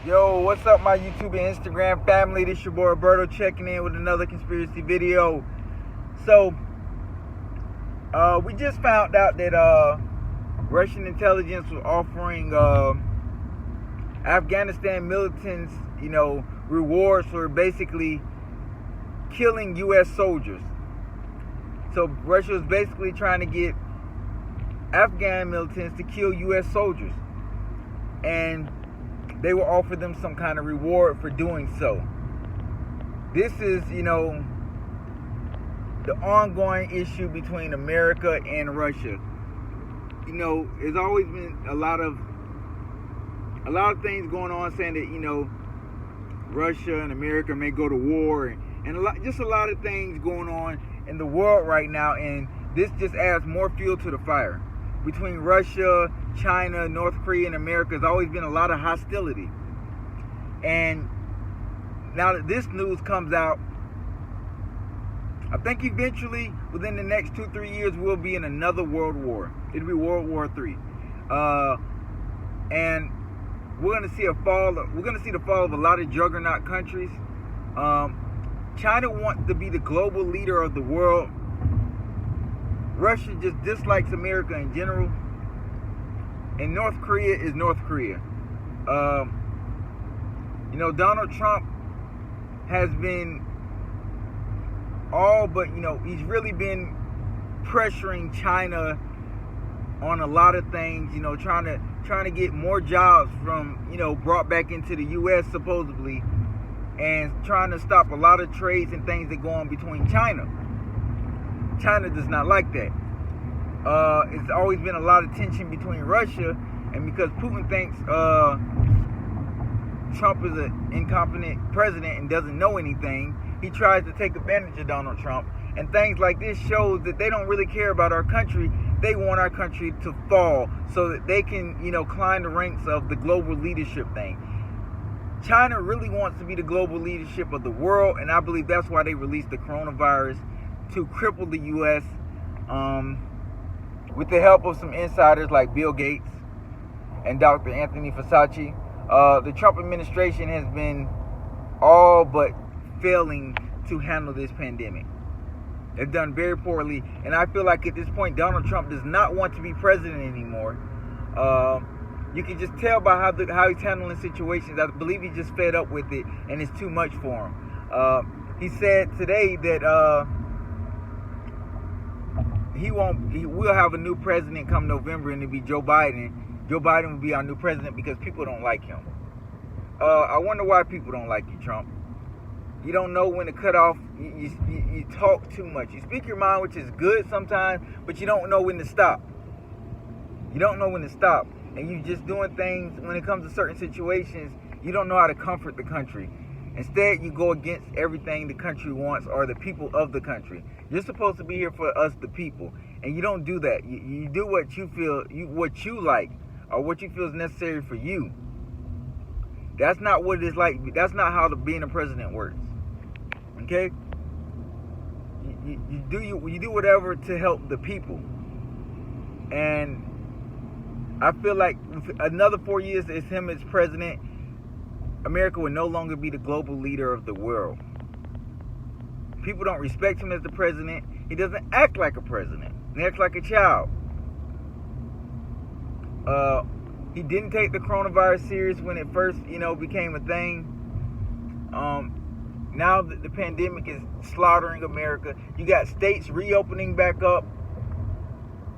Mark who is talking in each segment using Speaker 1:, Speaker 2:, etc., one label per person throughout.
Speaker 1: Yo, what's up, my YouTube and Instagram family? This your boy Roberto checking in with another conspiracy video. So, we just found out that Russian intelligence was offering Afghanistan militants, rewards for basically killing U.S. soldiers. So Russia was basically trying to get Afghan militants to kill U.S. soldiers, and they will offer them some kind of reward for doing so. This is, the ongoing issue between America and Russia. There's always been a lot of things going on saying that, Russia and America may go to war, and a lot of things going on in the world right now, and this just adds more fuel to the fire. Between Russia, China, North Korea, and America, there's always been a lot of hostility. And now that this news comes out, I think eventually, within the next 2-3 years, we'll be in another world war. It'll be World War III. And we're gonna see the fall of a lot of juggernaut countries. China wants to be the global leader of the world. Russia just dislikes America in general, and North Korea is North Korea. Donald Trump has been he's really been pressuring China on a lot of things. Trying to get more jobs from brought back into the U.S. supposedly, and trying to stop a lot of trades and things that go on between China. China does not like that. It's always been a lot of tension between Russia, and because Putin thinks Trump is an incompetent president and doesn't know anything, he tries to take advantage of Donald Trump. And things like this shows that they don't really care about our country. They want our country to fall so that they can, climb the ranks of the global leadership thing. China really wants to be the global leadership of the world, and I believe that's why they released the coronavirus, to cripple the U.S. With the help of some insiders like Bill Gates and Dr. Anthony Fauci. The Trump administration has been all but failing to handle this pandemic. They've done very poorly, and I feel like at this point Donald Trump does not want to be president anymore. You can just tell by how he's handling situations. I believe he's just fed up with it, and it's too much for him. He said today that we'll have a new president come November, and it'll be Joe Biden. Joe Biden will be our new president because people don't like him. I wonder why people don't like you, Trump. You don't know when to cut off. You talk too much. You speak your mind, which is good sometimes, but you don't know when to stop. You don't know when to stop. And you're just doing things, when it comes to certain situations, you don't know how to comfort the country. Instead, you go against everything the country wants or the people of the country. You're supposed to be here for us, the people. And you don't do that. You do what you feel, what you like, or what you feel is necessary for you. That's not what it's like. That's not how being a president works. Okay? You do whatever to help the people. And I feel like another 4 years as him as president, America will no longer be the global leader of the world. People don't respect him as the president. He doesn't act like a president. He acts like a child. He didn't take the coronavirus serious when it first, became a thing. Now the pandemic is slaughtering America. You got states reopening back up.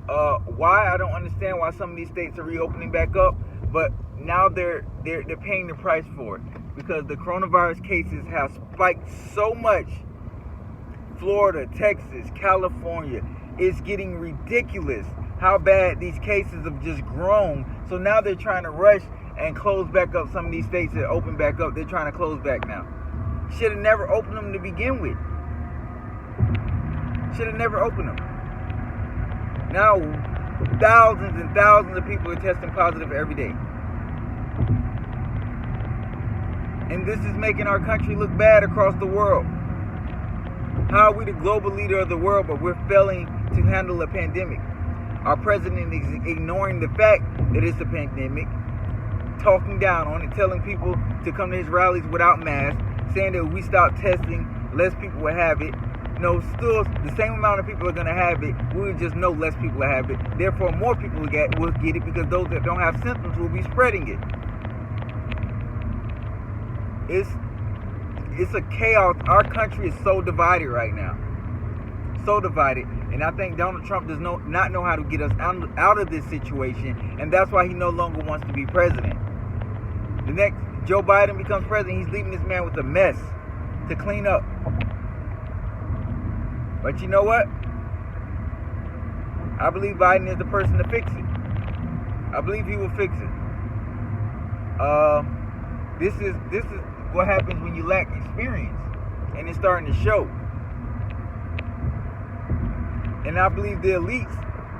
Speaker 1: Why? I don't understand why some of these states are reopening back up, but now they're paying the price for it because the coronavirus cases have spiked so much. Florida, Texas, California, it's getting ridiculous how bad these cases have just grown. So now they're trying to rush and close back up some of these states that open back up. They're trying to close back now. Should have never opened them to begin with. Should have never opened them. Now, thousands and thousands of people are testing positive every day. And this is making our country look bad across the world. How are we the global leader of the world, but we're failing to handle a pandemic? Our president is ignoring the fact that it's a pandemic. talking down on it, telling people to come to his rallies without masks, saying that if we stop testing, less people will have it. No, still the same amount of people are going to have it. We would just know less people will have it. Therefore, more people will get it because those that don't have symptoms will be spreading it. It's a chaos. Our country is so divided right now. So divided. And I think Donald Trump does not know how to get us out of this situation. And that's why he no longer wants to be president. The next Joe Biden becomes president, he's leaving this man with a mess to clean up. But you know what? I believe Biden is the person to fix it. I believe he will fix it. This is what happens when you lack experience, and it's starting to show. And I believe the elites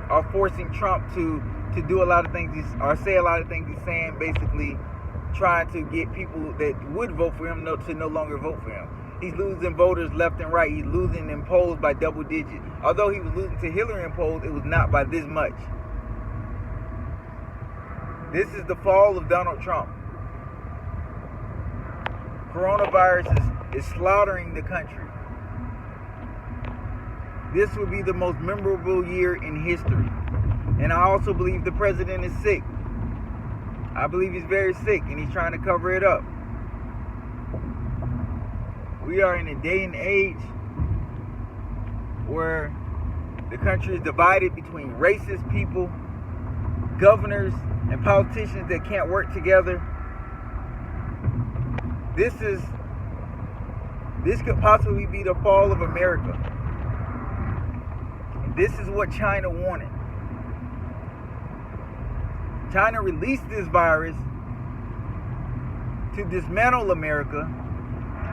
Speaker 1: are forcing Trump to do a lot of things, or say a lot of things he's saying, basically trying to get people that would vote for him to no longer vote for him. He's losing voters left and right. He's losing in polls by double digits. Although he was losing to Hillary in polls, it was not by this much. This is the fall of Donald Trump. Coronavirus is slaughtering the country. This will be the most memorable year in history. And I also believe the president is sick. I believe he's very sick and he's trying to cover it up. We are in a day and age where the country is divided between racist people, governors, and politicians that can't work together. This could possibly be the fall of America. This is what China wanted. China released this virus to dismantle America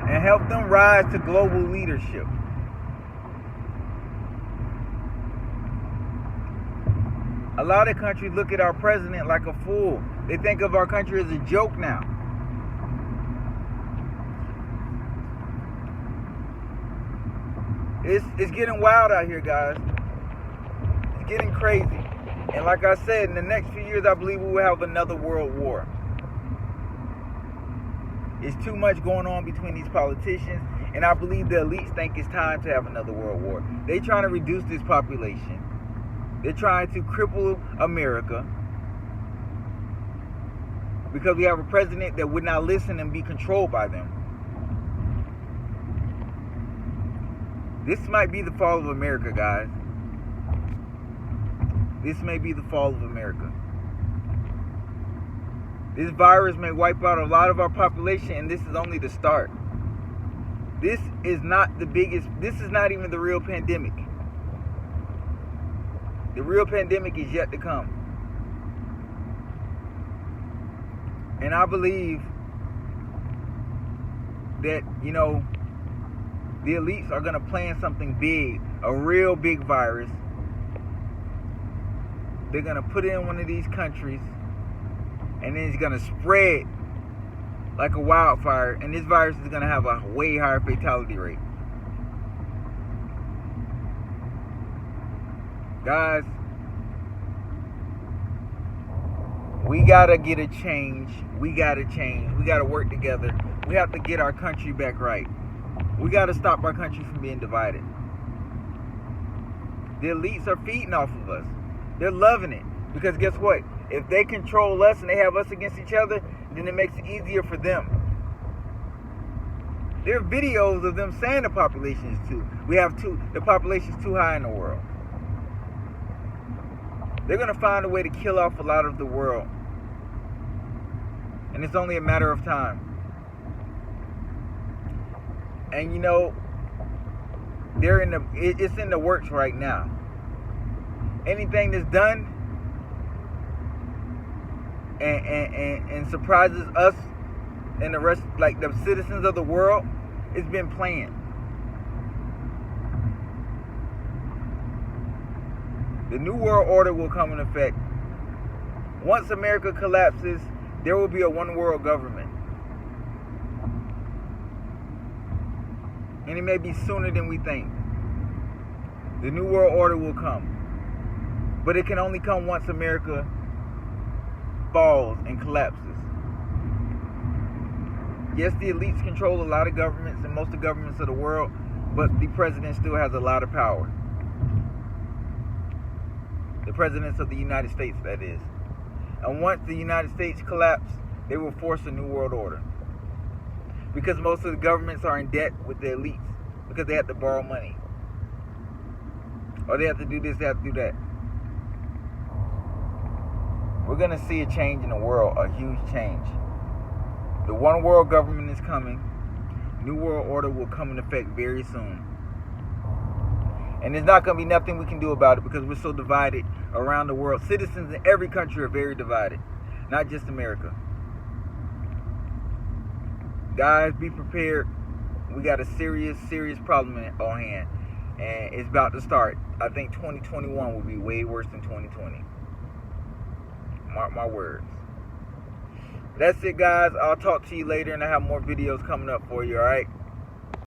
Speaker 1: and help them rise to global leadership. A lot of countries look at our president like a fool. They think of our country as a joke now. It's getting wild out here, guys. It's getting crazy. And like I said, in the next few years, I believe we will have another world war. It's too much going on between these politicians, and I believe the elites think it's time to have another world war. They're trying to reduce this population. They're trying to cripple America because we have a president that would not listen and be controlled by them. This might be the fall of America, guys. This may be the fall of America. This virus may wipe out a lot of our population, and this is only the start. This is not the biggest, this is not even the real pandemic. The real pandemic is yet to come. And I believe that, the elites are going to plan something big, a real big virus. They're going to put it in one of these countries, and then it's going to spread like a wildfire, and this virus is going to have a way higher fatality rate. Guys, we got to get a change. We got to change. We got to work together. We have to get our country back right. We got to stop our country from being divided. The elites are feeding off of us. They're loving it. Because guess what? If they control us and they have us against each other, then it makes it easier for them. There are videos of them saying the population is the population is too high in the world. They're going to find a way to kill off a lot of the world. And it's only a matter of time. And it's in the works right now. Anything that's done and surprises us and the rest, like the citizens of the world, it's been planned. The New World Order will come in effect. Once America collapses, there will be a one world government. And it may be sooner than we think. The New World Order will come. But it can only come once America falls and collapses. Yes, the elites control a lot of governments and most of the governments of the world, but the president still has a lot of power. The presidents of the United States, that is. And once the United States collapse, they will force a new world order. Because most of the governments are in debt with the elites. Because they have to borrow money. Or they have to do this, they have to do that. We're going to see a change in the world, a huge change. The one world government is coming. New world order will come in effect very soon. And there's not going to be nothing we can do about it because we're so divided around the world. Citizens in every country are very divided. Not just America. Guys, be prepared. We got a serious problem on hand. And it's about to start. I think 2021 will be way worse than 2020. Mark my words. That's it, guys. I'll talk to you later, and I have more videos coming up for you, alright?